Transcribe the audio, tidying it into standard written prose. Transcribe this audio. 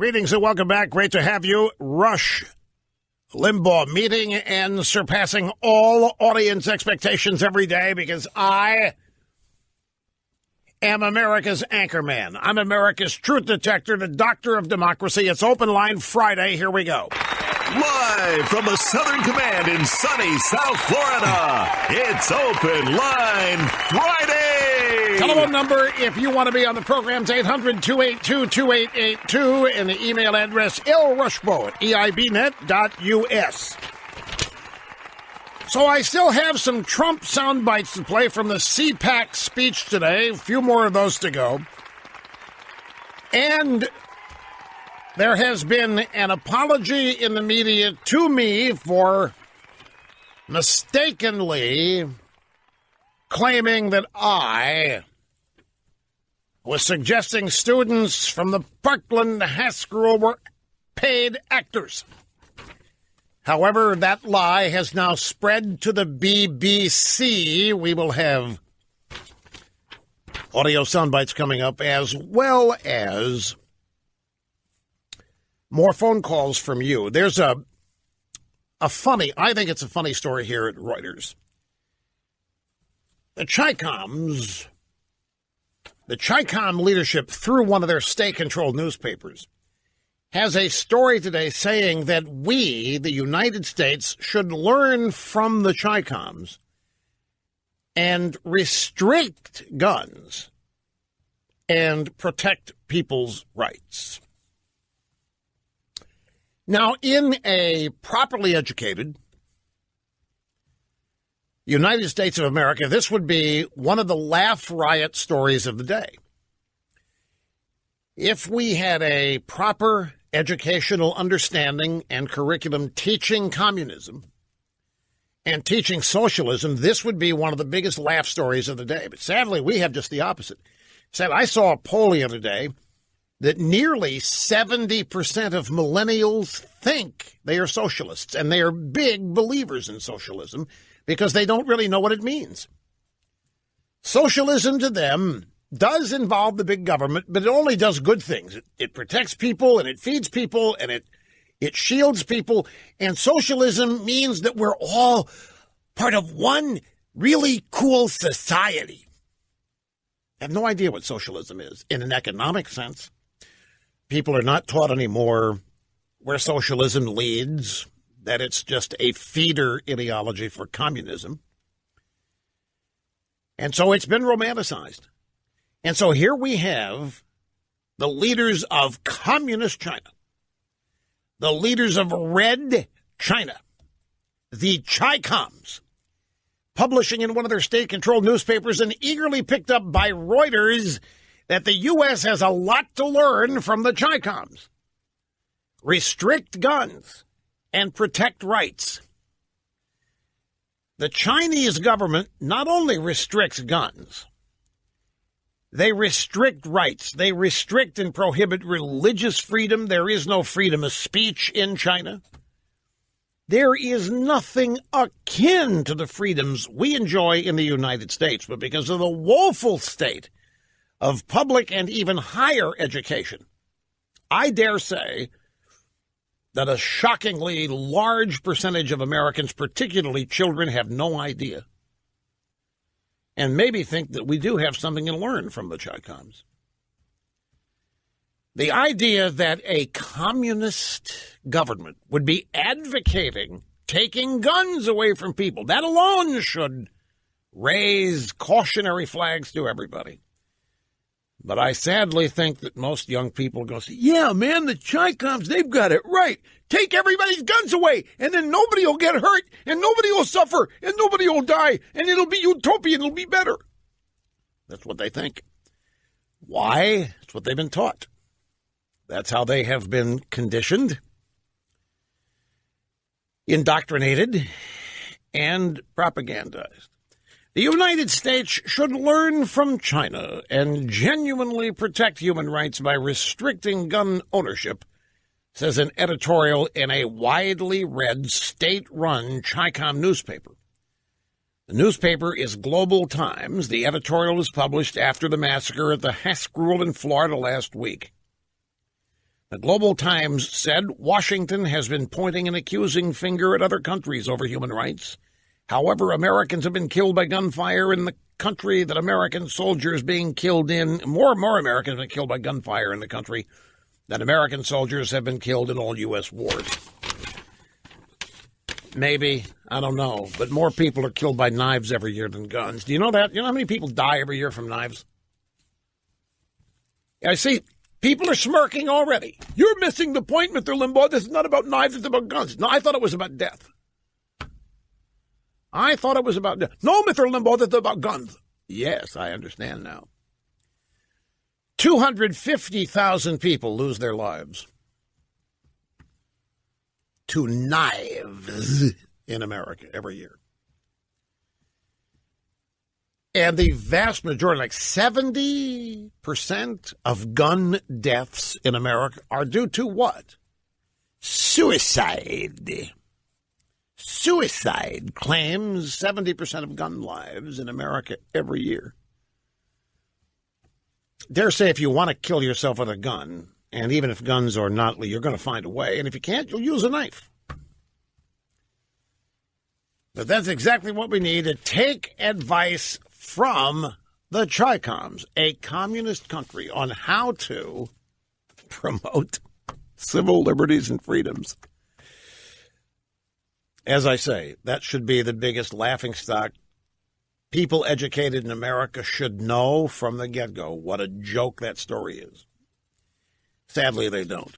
Greetings and welcome back. Great to have you. Rush Limbaugh meeting and surpassing all audience expectations every day because I am America's anchorman. I'm America's truth detector, the doctor of democracy. It's Open Line Friday. Here we go. Live from the Southern Command in sunny South Florida, it's Open Line Friday. Telephone number, if you want to be on the program, is 800-282-2882, and the email address, lrushbo@eibnet.us. So I still have some Trump sound bites to play from the CPAC speech today. A few more of those to go. And there has been an apology in the media to me for mistakenly claiming that I was suggesting students from the Parkland High School were paid actors. However, that lie has now spread to the BBC. We will have audio soundbites coming up, as well as more phone calls from you. There's I think it's a funny story here at Reuters. The Chi-Com leadership, through one of their state-controlled newspapers, has a story today saying that we, the United States, should learn from the Chi-Coms and restrict guns and protect people's rights. Now, in a properly educated United States of America, this would be one of the laugh riot stories of the day. If we had a proper educational understanding and curriculum teaching communism and teaching socialism, this would be one of the biggest laugh stories of the day. But sadly, we have just the opposite. I saw a poll the other day that nearly 70% of millennials think they are socialists, and they are big believers in socialism because they don't really know what it means. Socialism to them does involve the big government, but it only does good things. It protects people, and it feeds people, and it shields people. And socialism means that we're all part of one really cool society. I have no idea what socialism is in an economic sense. People are not taught anymore where socialism leads, that it's just a feeder ideology for communism. And so it's been romanticized. And so here we have the leaders of communist China, the leaders of Red China, the Chi-Coms, publishing in one of their state-controlled newspapers and eagerly picked up by Reuters that the U.S. has a lot to learn from the Chi-Coms. Restrict guns and protect rights. The Chinese government not only restricts guns, they restrict rights. They restrict and prohibit religious freedom. There is no freedom of speech in China. There is nothing akin to the freedoms we enjoy in the United States, but because of the woeful state of public and even higher education, I dare say that a shockingly large percentage of Americans, particularly children, have no idea and maybe think that we do have something to learn from the Chi-Coms. The idea that a communist government would be advocating taking guns away from people, that alone should raise cautionary flags to everybody. But I sadly think that most young people go, yeah, man, the Chi-Coms, they've got it right. Take everybody's guns away, and then nobody will get hurt, and nobody will suffer, and nobody will die, and it'll be utopian, it'll be better. That's what they think. Why? That's what they've been taught. That's how they have been conditioned, indoctrinated, and propagandized. The United States should learn from China and genuinely protect human rights by restricting gun ownership, says an editorial in a widely read state-run Chi-Com newspaper. The newspaper is Global Times. The editorial was published after the massacre at the high school in Florida last week. The Global Times said Washington has been pointing an accusing finger at other countries over human rights. However, Americans have been killed by gunfire in the country that American soldiers being killed in. More Americans have been killed by gunfire in the country than American soldiers have been killed in all U.S. wars. Maybe, I don't know, but more people are killed by knives every year than guns. Do you know that? You know how many people die every year from knives? I see people are smirking already. You're missing the point, Mr. Limbaugh. This is not about knives, it's about guns. No, I thought it was about death. I thought it was about death. No, Mr. Limbaugh, this is about guns. Yes, I understand now. 250,000 people lose their lives to knives in America every year. And the vast majority, like 70% of gun deaths in America are due to what? Suicide. Suicide claims 70% of gun lives in America every year. Dare say if you want to kill yourself with a gun, and even if guns are not legal, you're going to find a way. And if you can't, you'll use a knife. But that's exactly what we need, to take advice from the Chicoms, a communist country, on how to promote civil liberties and freedoms. As I say, that should be the biggest laughingstock. People educated in America should know from the get-go what a joke that story is. Sadly, they don't.